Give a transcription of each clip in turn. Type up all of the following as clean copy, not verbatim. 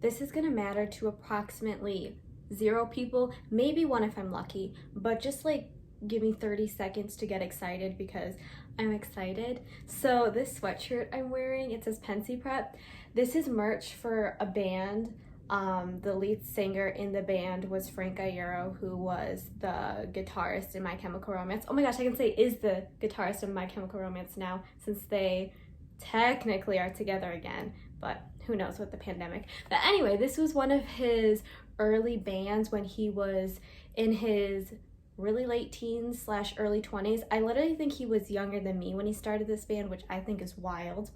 This is gonna matter to approximately 0 people, maybe 1 if I'm lucky, but just like give me 30 seconds to get excited because I'm excited. So this sweatshirt I'm wearing, it says Pensy Prep. This is merch for a band. The lead singer in the band was Frank Iero, who was the guitarist in My Chemical Romance. Oh my gosh, I can say is the guitarist in My Chemical Romance now, since they technically are together again, but who knows with the pandemic. But anyway, this was one of his early bands when he was in his really late teens / early 20s. I literally think he was younger than me when he started this band, which I think is wild.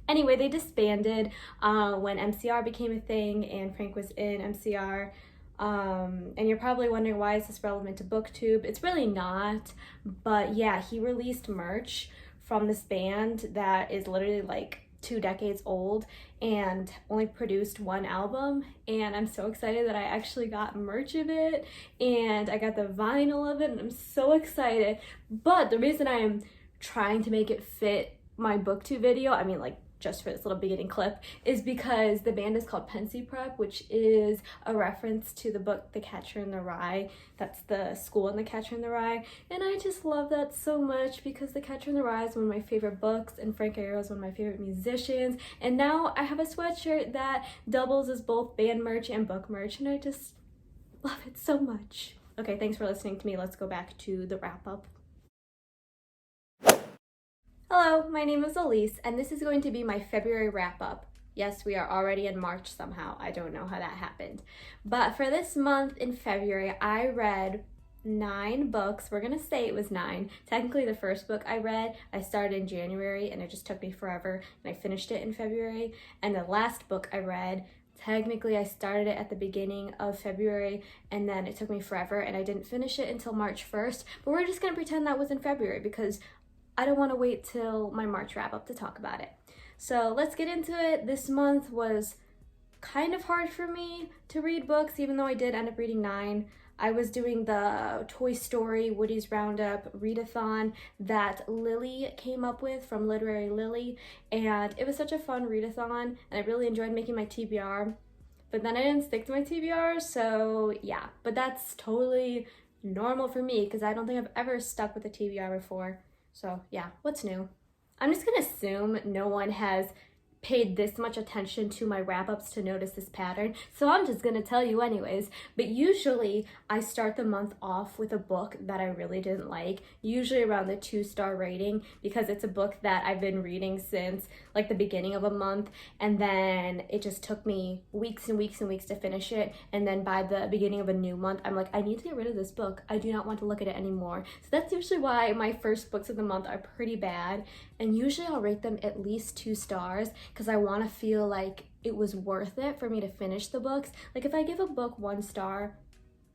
Anyway, they disbanded when MCR became a thing and Frank was in MCR. And you're probably wondering, why is this relevant to BookTube? It's really not, but yeah, he released merch from this band that is literally like 2 decades old and only produced 1 album, and I'm so excited that I actually got merch of it and I got the vinyl of it, and I'm so excited. But the reason I am trying to make it fit my BookTube video, I mean like just for this little beginning clip, is because the band is called Pensy Prep, which is a reference to the book The Catcher in the Rye. That's the school in The Catcher in the Rye, and I just love that so much because The Catcher in the Rye is one of my favorite books and Frank Iero is one of my favorite musicians, and now I have a sweatshirt that doubles as both band merch and book merch, and I just love it so much. Okay, thanks for listening to me. Let's go back to the wrap up. Hello, my name is Elise, and this is going to be my February wrap-up. Yes, we are already in March somehow. I don't know how that happened. But for this month in February, I read 9 books. We're gonna say it was 9. Technically, the first book I read, I started in January, and it just took me forever, and I finished it in February. And the last book I read, technically I started it at the beginning of February, and then it took me forever, and I didn't finish it until March 1st. But we're just gonna pretend that was in February because I don't want to wait till my March wrap up to talk about it. So let's get into it. This month was kind of hard for me to read books, even though I did end up reading 9. I was doing the Toy Story Woody's Roundup readathon that Lily came up with from Literary Lily, and it was such a fun readathon, and I really enjoyed making my TBR, but then I didn't stick to my TBR, so yeah. But that's totally normal for me because I don't think I've ever stuck with a TBR before. So yeah, what's new? I'm just gonna assume no one has paid this much attention to my wrap-ups to notice this pattern, so I'm just gonna tell you anyways. But usually I start the month off with a book that I really didn't like, usually around the 2-star rating, because it's a book that I've been reading since like the beginning of a month, and then it just took me weeks and weeks and weeks to finish it, and then by the beginning of a new month I'm like, I need to get rid of this book. I do not want to look at it anymore. So that's usually why my first books of the month are pretty bad, and usually I'll rate them at least 2 stars because I want to feel like it was worth it for me to finish the books. Like if I give a book 1 star,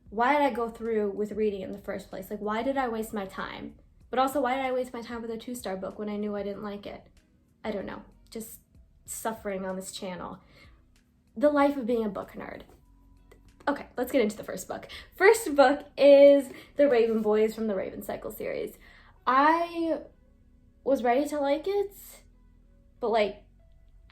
why did I go through with reading it in the first place? Like why did I waste my time? But also, why did I waste my time with a 2-star book when I knew I didn't like it? I don't know, just suffering on this channel. The life of being a book nerd. Okay, let's get into the first book. First book is The Raven Boys from the Raven Cycle series. I was ready to like it, but like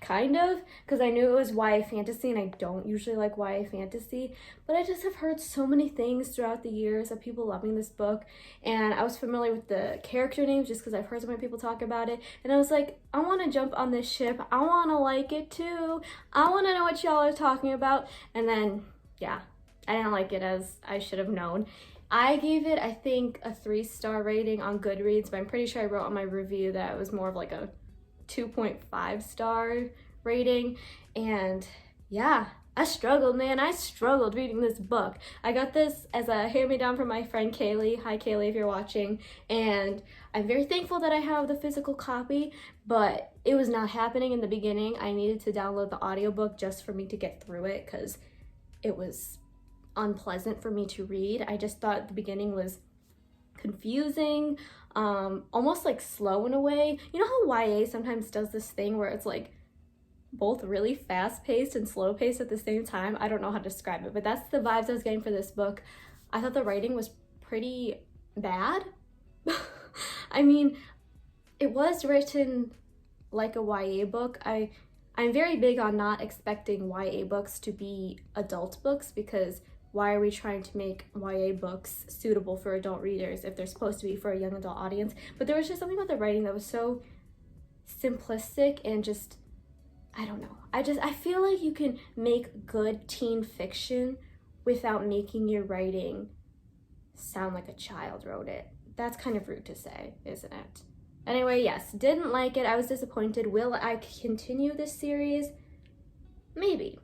kind of, because I knew it was YA fantasy, and I don't usually like YA fantasy, but I just have heard so many things throughout the years of people loving this book, and I was familiar with the character names just because I've heard so many people talk about it, and I was like, I want to jump on this ship. I want to like it too. I want to know what y'all are talking about. And then yeah, I didn't like it as I should have known. I gave it, I think, a 3-star rating on Goodreads, but I'm pretty sure I wrote on my review that it was more of like a 2.5 star rating. And yeah, I struggled, man. I struggled reading this book. I got this as a hand-me-down from my friend Kaylee. Hi Kaylee, if you're watching. And I'm very thankful that I have the physical copy, but it was not happening in the beginning. I needed to download the audiobook just for me to get through it because it was unpleasant for me to read. I just thought the beginning was confusing, almost like slow in a way. You know how YA sometimes does this thing where it's like both really fast-paced and slow-paced at the same time? I don't know how to describe it, but that's the vibes I was getting for this book. I thought the writing was pretty bad. I mean, it was written like a YA book. I I'm very big on not expecting YA books to be adult books, because why are we trying to make YA books suitable for adult readers if they're supposed to be for a young adult audience? But there was just something about the writing that was so simplistic and just, I don't know. I feel like you can make good teen fiction without making your writing sound like a child wrote it. That's kind of rude to say, isn't it? Anyway, yes, didn't like it. I was disappointed. Will I continue this series? Maybe.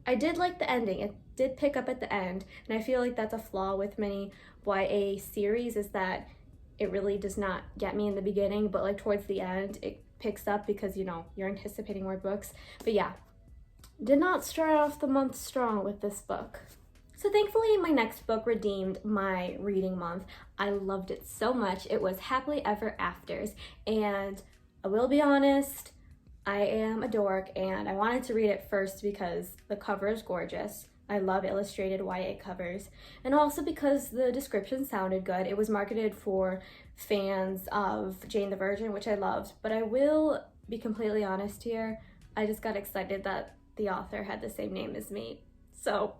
I did like the ending. It did pick up at the end, and I feel like that's a flaw with many YA series, is that it really does not get me in the beginning, but like towards the end, it picks up because, you know, you're anticipating more books. But yeah, did not start off the month strong with this book. So thankfully, my next book redeemed my reading month. I loved it so much. It was Happily Ever Afters, and I will be honest, I am a dork, and I wanted to read it first because the cover is gorgeous. I love illustrated YA covers, and also because the description sounded good. It was marketed for fans of Jane the Virgin, which I loved, but I will be completely honest here. I just got excited that the author had the same name as me, so...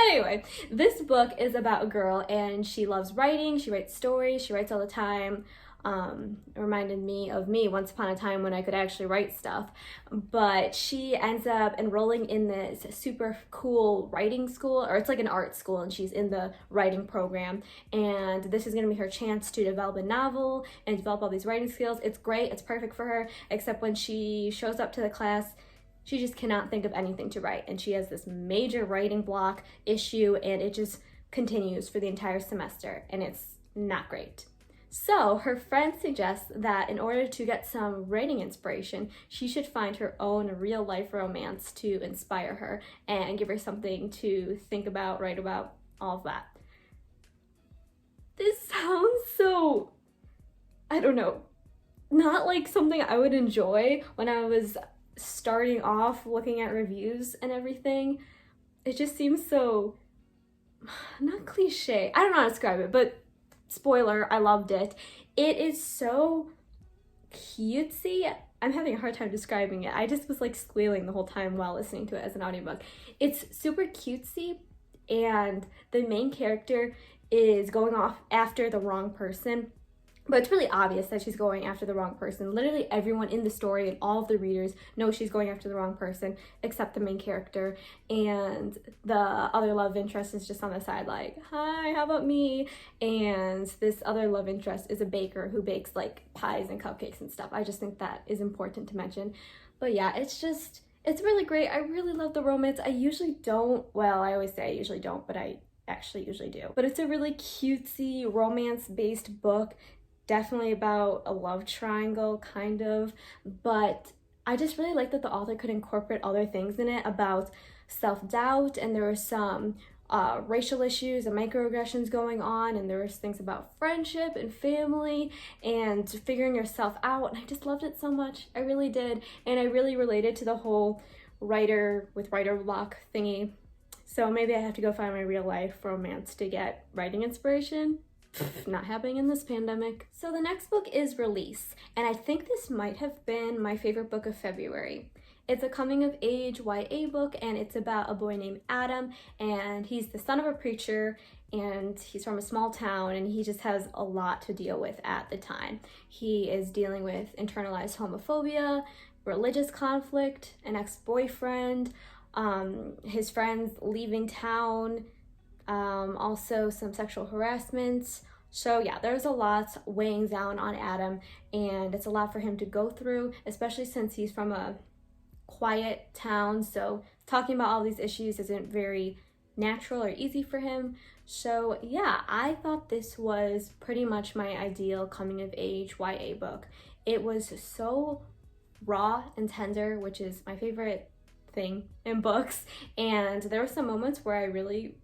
Anyway, this book is about a girl, and she loves writing. She writes stories. She writes all the time. It reminded me of me once upon a time when I could actually write stuff. But she ends up enrolling in this super cool writing school, or it's like an art school, and she's in the writing program. And this is going to be her chance to develop a novel and develop all these writing skills. It's great. It's perfect for her, except when she shows up to the class, she just cannot think of anything to write, and she has this major writing block issue, and it just continues for the entire semester, and it's not great. So her friend suggests that in order to get some writing inspiration, she should find her own real-life romance to inspire her and give her something to think about, write about, all of that. This sounds so, I don't know, not like something I would enjoy when I was starting off looking at reviews and everything. It just seems so, not cliche, I don't know how to describe it, but spoiler, I loved it. It is so cutesy. I'm having a hard time describing it. I just was like squealing the whole time while listening to it as an audiobook. It's super cutesy, and the main character is going off after the wrong person. But it's really obvious that she's going after the wrong person. Literally everyone in the story and all of the readers know she's going after the wrong person, except the main character. And the other love interest is just on the side like, hi, how about me? And this other love interest is a baker who bakes like pies and cupcakes and stuff. I just think that is important to mention. But yeah, it's really great. I really love the romance. I usually don't, well, I always say I usually don't, but I actually usually do. But it's a really cutesy, romance-based book. Definitely about a love triangle, kind of, but I just really like that the author could incorporate other things in it about self-doubt, and there were some racial issues and microaggressions going on, and there was things about friendship and family and figuring yourself out, and I just loved it so much. I really did, and I really related to the whole writer with writer block thingy, so maybe I have to go find my real life romance to get writing inspiration. Not happening in this pandemic. So the next book is Release, and I think this might have been my favorite book of February. It's a coming of age YA book, and it's about a boy named Adam, and he's the son of a preacher, and he's from a small town, and he just has a lot to deal with at the time. He is dealing with internalized homophobia, religious conflict, an ex-boyfriend, his friends leaving town, also some sexual harassment. So yeah, there's a lot weighing down on Adam, and it's a lot for him to go through, especially since he's from a quiet town, so talking about all these issues isn't very natural or easy for him. So yeah, I thought this was pretty much my ideal coming of age YA book. It was so raw and tender, which is my favorite thing in books, and there were some moments where I really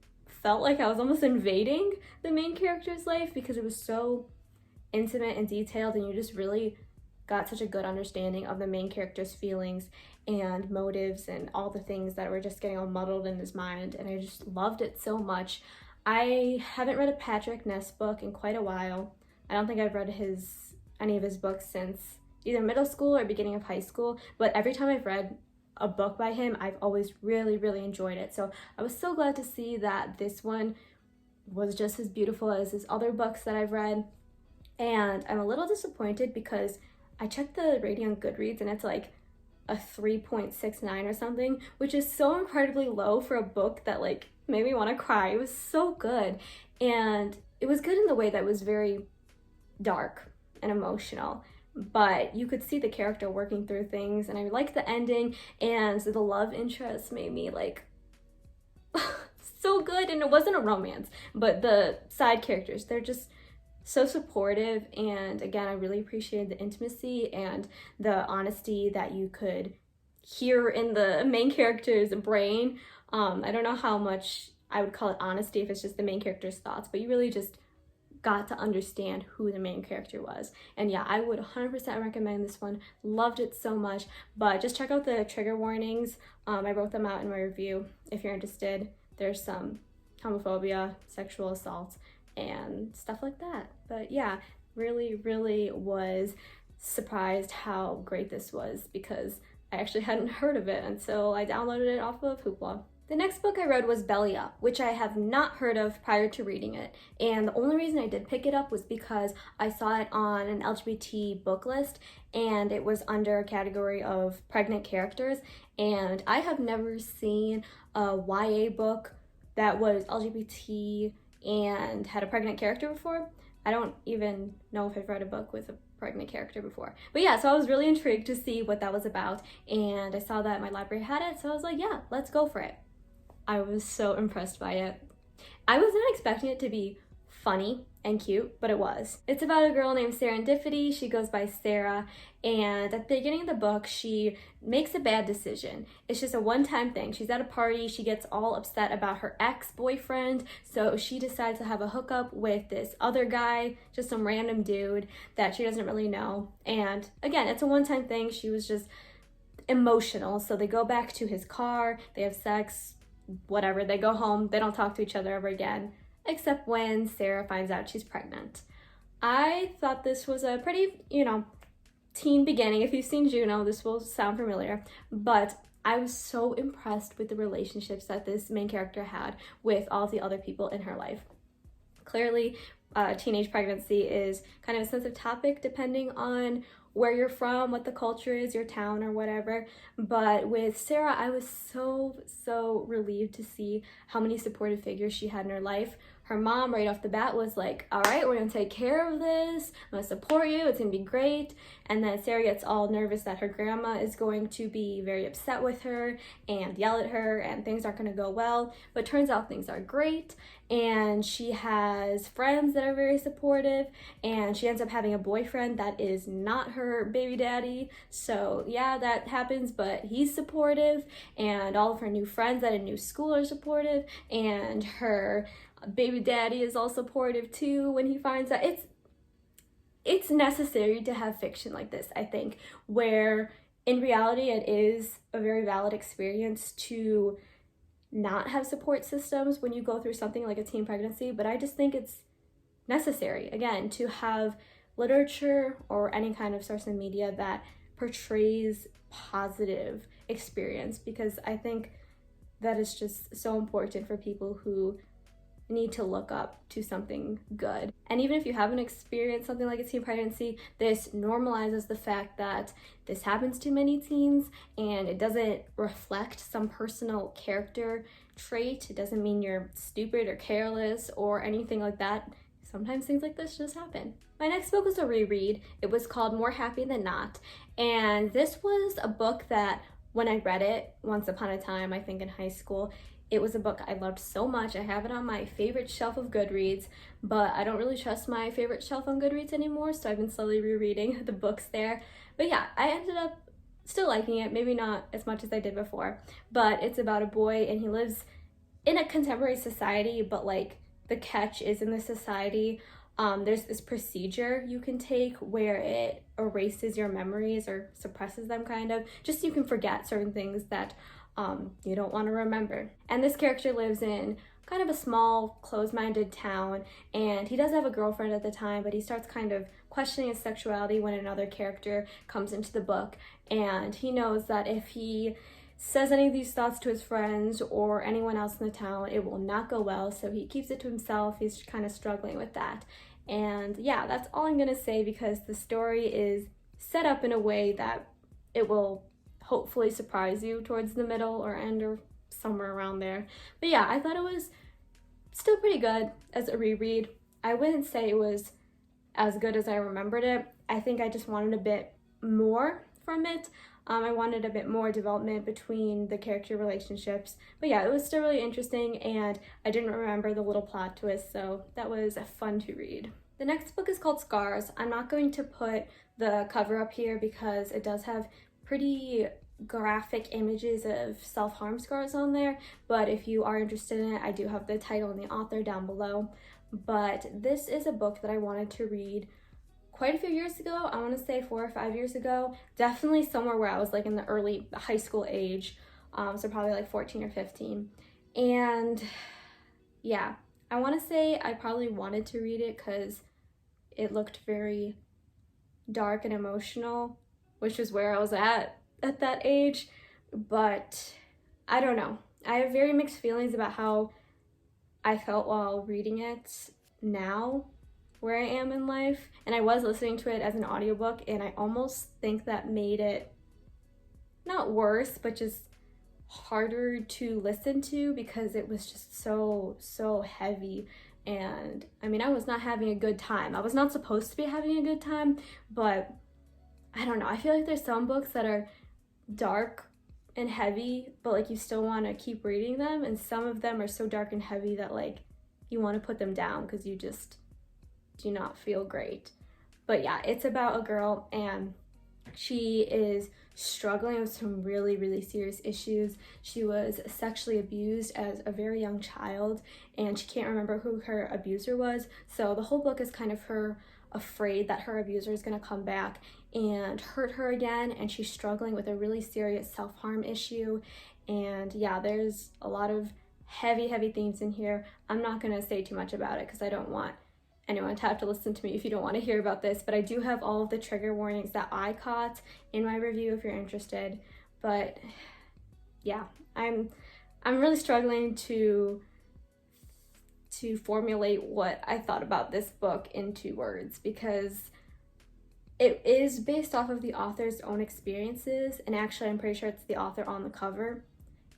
felt like I was almost invading the main character's life because it was so intimate and detailed, and you just really got such a good understanding of the main character's feelings and motives and all the things that were just getting all muddled in his mind, and I just loved it so much. I haven't read a Patrick Ness book in quite a while. I don't think I've read any of his books since either middle school or beginning of high school, but every time I've read a book by him, I've always really, really enjoyed it. So I was so glad to see that this one was just as beautiful as his other books that I've read. And I'm a little disappointed because I checked the rating on Goodreads and it's like a 3.69 or something, which is so incredibly low for a book that like made me want to cry. It was so good. And it was good in the way that was very dark and emotional, but you could see the character working through things, and I liked the ending, and the love interest made me like so good. And it wasn't a romance, but the side characters, they're just so supportive, and again, I really appreciated the intimacy and the honesty that you could hear in the main character's brain. I don't know how much I would call it honesty if it's just the main character's thoughts, but you really just got to understand who the main character was. And yeah, I would 100% recommend this one. Loved it so much. But just check out the trigger warnings. I wrote them out in my review if you're interested. There's some homophobia, sexual assault, and stuff like that. But yeah, really, really was surprised how great this was, because I actually hadn't heard of it until I downloaded it off of Hoopla. The next book I read was Bellya, which I have not heard of prior to reading it. And the only reason I did pick it up was because I saw it on an LGBT book list, and it was under a category of pregnant characters. And I have never seen a YA book that was LGBT and had a pregnant character before. I don't even know if I've read a book with a pregnant character before. But yeah, so I was really intrigued to see what that was about, and I saw that my library had it, so I was like, yeah, let's go for it. I was so impressed by it. I was not expecting it to be funny and cute, but it was. It's about a girl named Serendipity. She goes by Sarah, and at the beginning of the book, she makes a bad decision. It's just a one-time thing. She's at a party, she gets all upset about her ex-boyfriend, so she decides to have a hookup with this other guy, just some random dude that she doesn't really know. And again, it's a one-time thing. She was just emotional, so they go back to his car, they have sex, whatever, they go home, they don't talk to each other ever again, except when Sarah finds out she's pregnant. I thought this was a pretty, teen beginning. If you've seen Juno, this will sound familiar, but I was so impressed with the relationships that this main character had with all the other people in her life. Clearly, teenage pregnancy is kind of a sensitive topic depending on where you're from, what the culture is, your town or whatever. But with Sarah, I was so relieved to see how many supportive figures she had in her life. Her mom right off the bat was like, all right, we're gonna take care of this, I'm gonna support you, it's gonna be great. And then Sarah gets all nervous that her grandma is going to be very upset with her and yell at her and things aren't gonna go well, but turns out things are great. And she has friends that are very supportive, and she ends up having a boyfriend that is not her baby daddy. So yeah, that happens, but he's supportive, and all of her new friends at a new school are supportive, and her baby daddy is all supportive too when he finds out. It's necessary to have fiction like this, I think, where in reality it is a very valid experience to not have support systems when you go through something like a teen pregnancy, but I just think it's necessary, again, to have literature or any kind of source of media that portrays positive experience, because I think that is just so important for people who need to look up to something good. And even if you haven't experienced something like a teen pregnancy, this normalizes the fact that this happens to many teens, and it doesn't reflect some personal character trait. It doesn't mean you're stupid or careless or anything like that. Sometimes things like this just happen. My next book was a reread. It was called More Happy Than Not, and this was a book that when I read it once upon a time, I think in high school, it was a book I loved so much. I have it on my favorite shelf of Goodreads, but I don't really trust my favorite shelf on Goodreads anymore, so I've been slowly rereading the books there. But yeah, I ended up still liking it, maybe not as much as I did before, but it's about a boy and he lives in a contemporary society, but like the catch is in the society, there's this procedure you can take where it erases your memories or suppresses them kind of, just so you can forget certain things that you don't want to remember. And this character lives in kind of a small, closed-minded town, and he does have a girlfriend at the time, but he starts kind of questioning his sexuality when another character comes into the book, and he knows that if he says any of these thoughts to his friends or anyone else in the town, it will not go well, so he keeps it to himself. He's kind of struggling with that. And yeah, that's all I'm gonna say, because the story is set up in a way that it will hopefully surprise you towards the middle or end or somewhere around there. But yeah, I thought it was still pretty good as a reread. I wouldn't say it was as good as I remembered it. I think I just wanted a bit more from it. I wanted a bit more development between the character relationships. But yeah, it was still really interesting, and I didn't remember the little plot twist, so that was fun to read. The next book is called Scars. I'm not going to put the cover up here because it does have pretty graphic images of self-harm scars on there, but if you are interested in it, I do have the title and the author down below. But this is a book that I wanted to read quite a few years ago. I want to say 4 or 5 years ago, definitely somewhere where I was like in the early high school age, so probably like 14 or 15. And yeah, I want to say I probably wanted to read it because it looked very dark and emotional, which is where I was at that age. But I don't know, I have very mixed feelings about how I felt while reading it now, where I am in life. And I was listening to it as an audiobook, and I almost think that made it not worse, but just harder to listen to, because it was just so heavy. And I mean, I was not having a good time. I was not supposed to be having a good time, but I don't know, I feel like there's some books that are dark and heavy, but like you still want to keep reading them, and some of them are so dark and heavy that like you want to put them down because you just do not feel great. But yeah, it's about a girl, and she is struggling with some really serious issues. She was sexually abused as a very young child, and she can't remember who her abuser was, so the whole book is kind of her afraid that her abuser is going to come back and hurt her again, and she's struggling with a really serious self-harm issue. And yeah, there's a lot of heavy themes in here. I'm not going to say too much about it because I don't want anyone to have to listen to me if you don't want to hear about this, but I do have all of the trigger warnings that I caught in my review if you're interested. But yeah, I'm really struggling to formulate what I thought about this book into words, because it is based off of the author's own experiences, and actually I'm pretty sure it's the author on the cover.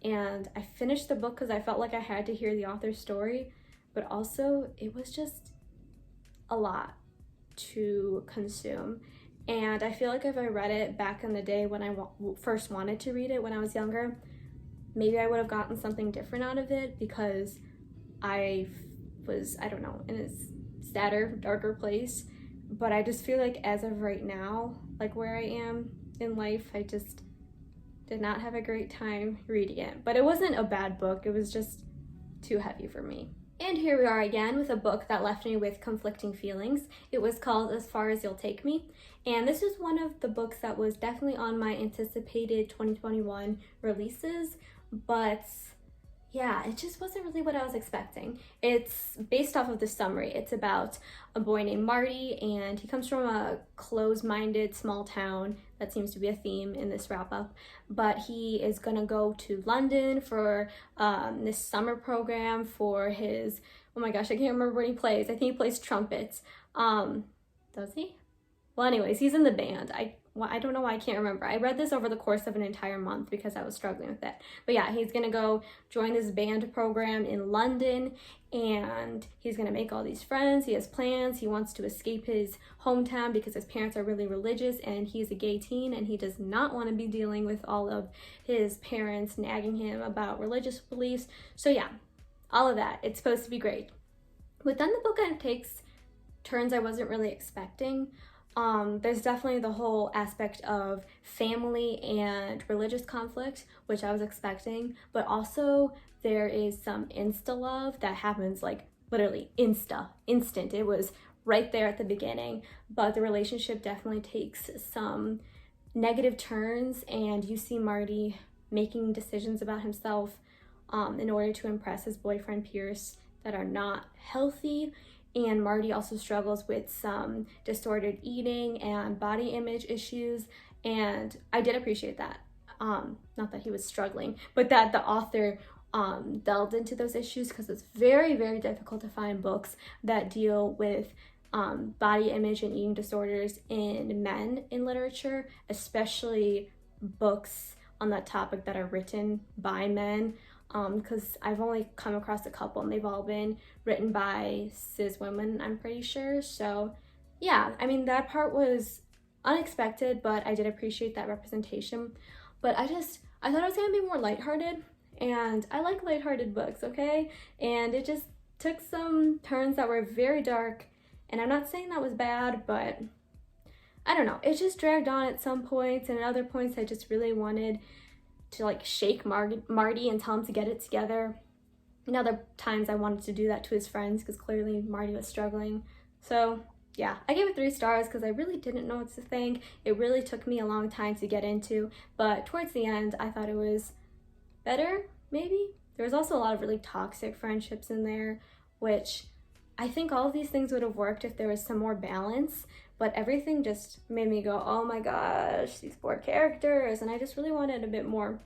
And I finished the book because I felt like I had to hear the author's story, but also it was just a lot to consume. And I feel like if I read it back in the day when I first wanted to read it when I was younger, maybe I would have gotten something different out of it, because I was, I don't know, in a sadder, darker place. But I just feel like as of right now, like where I am in life, I just did not have a great time reading it. But it wasn't a bad book, it was just too heavy for me. And here we are again with a book that left me with conflicting feelings. It was called As Far As You'll Take Me. And this was one of the books that was definitely on my anticipated 2021 releases, but yeah, it just wasn't really what I was expecting. It's based off of the summary. It's about a boy named Marty, and he comes from a closed-minded small town. That seems to be a theme in this wrap-up. But he is gonna go to London for this summer program for his, oh my gosh, I can't remember what he plays. I think he plays trumpet. Does he? Well, anyways, he's in the band. I don't know why I can't remember. I read this over the course of an entire month because I was struggling with it. But yeah, he's gonna go join this band program in London, and he's gonna make all these friends. He has plans. He wants to escape his hometown because his parents are really religious, and he's a gay teen, and he does not want to be dealing with all of his parents nagging him about religious beliefs. So yeah, all of that. It's supposed to be great. But then the book kind of takes turns I wasn't really expecting. There's definitely the whole aspect of family and religious conflict, which I was expecting, but also there is some insta love that happens like literally instant. It was right there at the beginning, but the relationship definitely takes some negative turns, and you see Marty making decisions about himself in order to impress his boyfriend Pierce that are not healthy. and Marty also struggles with some disordered eating and body image issues, and I did appreciate that. Not that he was struggling, but that the author delved into those issues, because it's very, very difficult to find books that deal with body image and eating disorders in men in literature, especially books on that topic that are written by men, because I've only come across a couple and they've all been written by cis women, I'm pretty sure. So yeah, I mean, that part was unexpected, but I did appreciate that representation. But I thought it was gonna be more lighthearted, and I like lighthearted books, okay? And it just took some turns that were very dark, and I'm not saying that was bad, but I don't know, it just dragged on at some points, and at other points I just really wanted to like shake Marty and tell him to get it together. And other times I wanted to do that to his friends, because clearly Marty was struggling. So yeah, I gave it 3 stars because I really didn't know what to think. It really took me a long time to get into, but towards the end I thought it was better, maybe. There was also a lot of really toxic friendships in there, which I think all of these things would have worked if there was some more balance, but everything just made me go, oh my gosh, these poor characters, and I just really wanted a bit more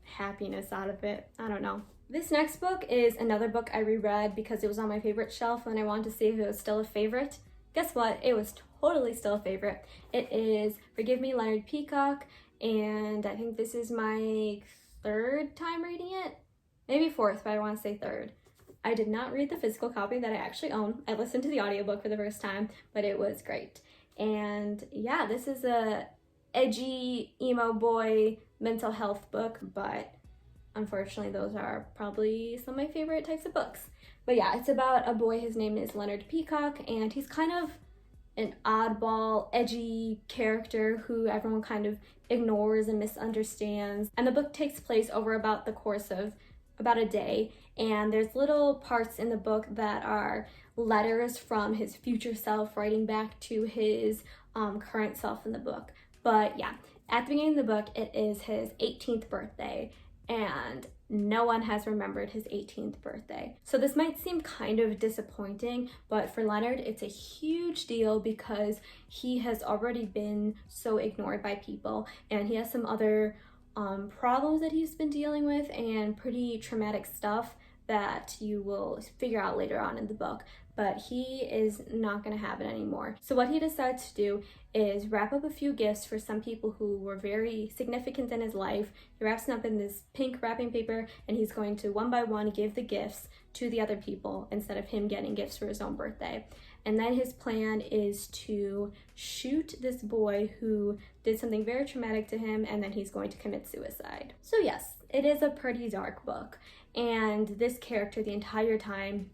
happiness out of it. I don't know. This next book is another book I reread because it was on my favorite shelf and I wanted to see if it was still a favorite. Guess what? It was totally still a favorite. It is Forgive Me, Leonard Peacock, and I think this is my 3rd time reading it. Maybe 4th, but I want to say 3rd. I did not read the physical copy that I actually own. I listened to the audiobook for the first time, but it was great. And yeah, this is a edgy emo boy mental health book, but unfortunately those are probably some of my favorite types of books. But yeah, it's about a boy, his name is Leonard Peacock, and he's kind of an oddball, edgy character who everyone kind of ignores and misunderstands. And the book takes place over about the course of about a day, and there's little parts in the book that are letters from his future self writing back to his current self in the book. But yeah, at the beginning of the book, it is his 18th birthday, and no one has remembered his 18th birthday. So this might seem kind of disappointing, but for Leonard, it's a huge deal because he has already been so ignored by people, and he has some other problems that he's been dealing with and pretty traumatic stuff that you will figure out later on in the book, but he is not going to have it anymore. So what he decides to do is wrap up a few gifts for some people who were very significant in his life. He wraps them up in this pink wrapping paper, and he's going to one by one give the gifts to the other people instead of him getting gifts for his own birthday. And then his plan is to shoot this boy who did something very traumatic to him, and then he's going to commit suicide. So yes, it is a pretty dark book, and this character the entire time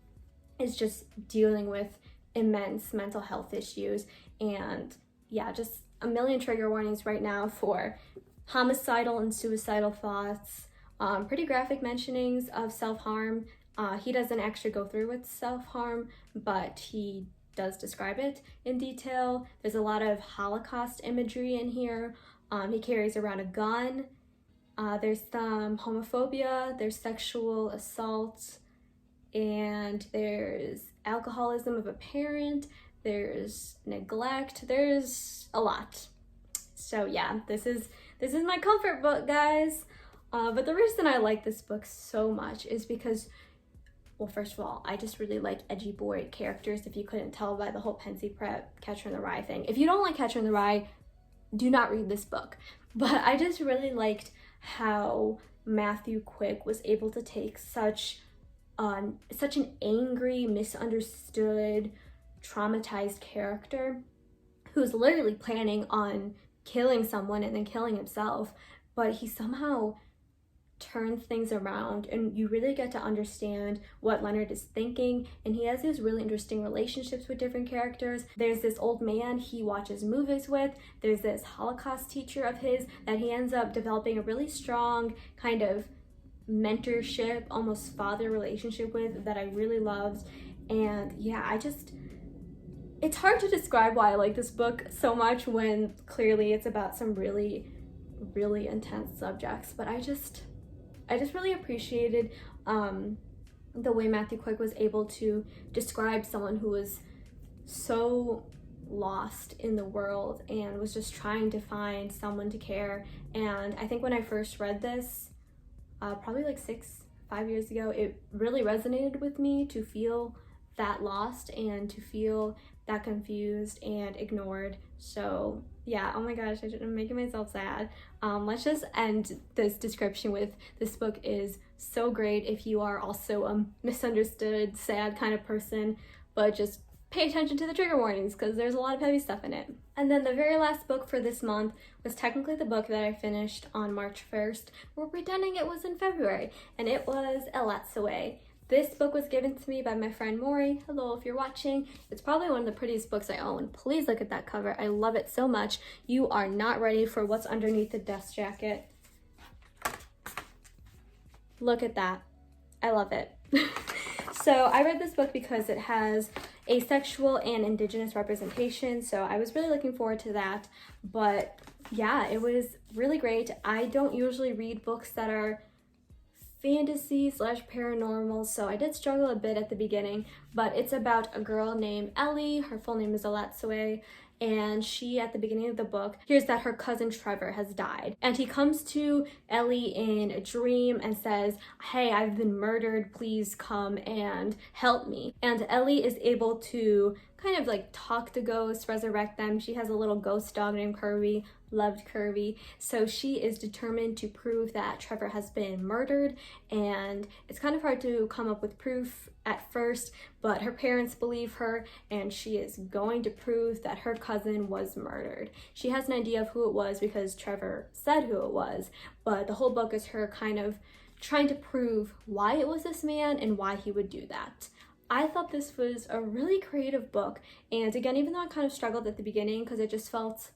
is just dealing with immense mental health issues, and yeah, just a million trigger warnings right now for homicidal and suicidal thoughts, pretty graphic mentionings of self-harm. He doesn't actually go through with self-harm, but he does describe it in detail. There's a lot of Holocaust imagery in here. He carries around a gun. There's some homophobia, there's sexual assault, and there's alcoholism of a parent, there's neglect, there's a lot. So yeah, this is my comfort book, guys. But the reason I like this book so much is because, well, first of all, I just really like edgy boy characters, if you couldn't tell by the whole Pensy Prep Catcher in the Rye thing. If you don't like Catcher in the Rye, do not read this book. But I just really liked how Matthew Quick was able to take such an angry, misunderstood, traumatized character who's literally planning on killing someone and then killing himself, but he somehow turns things around, and you really get to understand what Leonard is thinking, and he has these really interesting relationships with different characters. There's this old man he watches movies with, there's this Holocaust teacher of his that he ends up developing a really strong kind of mentorship, almost father relationship with, that I really loved. And yeah, it's hard to describe why I like this book so much when clearly it's about some really, really intense subjects, but I just really appreciated the way Matthew Quick was able to describe someone who was so lost in the world and was just trying to find someone to care. And I think when I first read this, probably like 5 years ago, it really resonated with me to feel that lost and to feel that confused and ignored. So yeah, oh my gosh, I'm making myself sad. Let's just end this description with, this book is so great if you are also a misunderstood, sad kind of person, but just pay attention to the trigger warnings because there's a lot of heavy stuff in it. And then the very last book for this month was technically the book that I finished on March 1st. We're pretending it was in February, and it was Elatsoe. This book was given to me by my friend Maury. Hello, if you're watching. It's probably one of the prettiest books I own. Please look at that cover. I love it so much. You are not ready for what's underneath the dust jacket. Look at that. I love it. So I read this book because it has asexual and indigenous representation, so I was really looking forward to that. But yeah, it was really great. I don't usually read books that are fantasy / paranormal, so I did struggle a bit at the beginning, but it's about a girl named Ellie. Her full name is Elatsoe, and she, at the beginning of the book, hears that her cousin Trevor has died, and he comes to Ellie in a dream and says, hey, I've been murdered, please come and help me. And Ellie is able to kind of like talk to ghosts, resurrect them. She has a little ghost dog named Kirby, loved Kirby, so she is determined to prove that Trevor has been murdered. And it's kind of hard to come up with proof at first, but her parents believe her, and she is going to prove that her cousin was murdered. She has an idea of who it was because Trevor said who it was, but the whole book is her kind of trying to prove why it was this man and why he would do that. I thought this was a really creative book, and again, even though I kind of struggled at the beginning because it just felt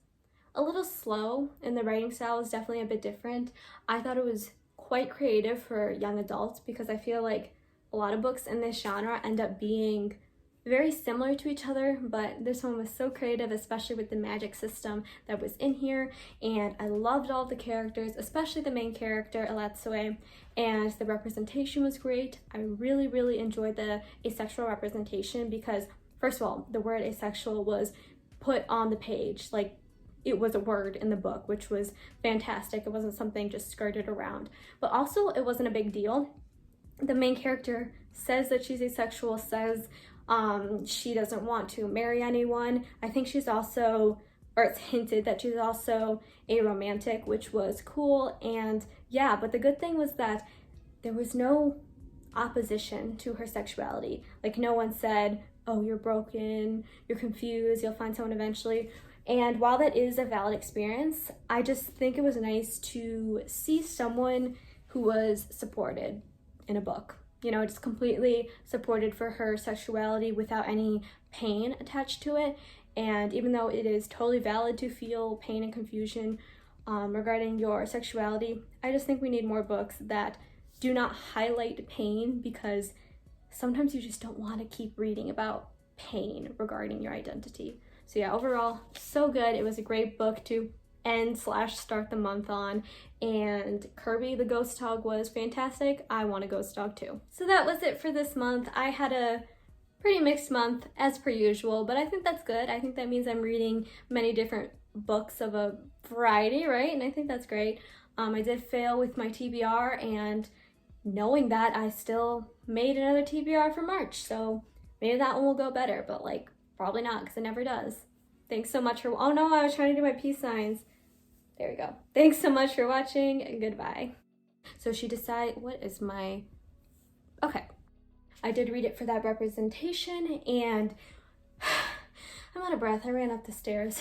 a little slow and the writing style is definitely a bit different, I thought it was quite creative for young adults because I feel like a lot of books in this genre end up being very similar to each other, but this one was so creative, especially with the magic system that was in here. And I loved all the characters, especially the main character, Elatsoe, and the representation was great. I really, really enjoyed the asexual representation because, first of all, the word asexual was put on the page, like it was a word in the book, which was fantastic. It wasn't something just skirted around, but also it wasn't a big deal. The main character says that she's asexual, says she doesn't want to marry anyone. I think she's also, or it's hinted that she's also a romantic, which was cool. And yeah, but the good thing was that there was no opposition to her sexuality. Like no one said, oh, you're broken, you're confused, you'll find someone eventually. And while that is a valid experience, I just think it was nice to see someone who was supported in a book. You know, just completely supported for her sexuality without any pain attached to it. And even though it is totally valid to feel pain and confusion regarding your sexuality, I just think we need more books that do not highlight pain, because sometimes you just don't want to keep reading about pain regarding your identity. So yeah, overall, so good. It was a great book to end / start the month on, and Kirby the ghost dog was fantastic. I want a ghost dog too. So that was it for this month. I had a pretty mixed month as per usual, but I think that's good. I think that means I'm reading many different books of a variety, right? And I think that's great. I did fail with my TBR, and knowing that, I still made another TBR for March, so maybe that one will go better, but like probably not, because it never does. Thanks so much for, oh no, I was trying to do my peace signs. There we go. Thanks so much for watching, and goodbye. So she decided, what is my, okay. I did read it for that representation, and I'm out of breath. I ran up the stairs.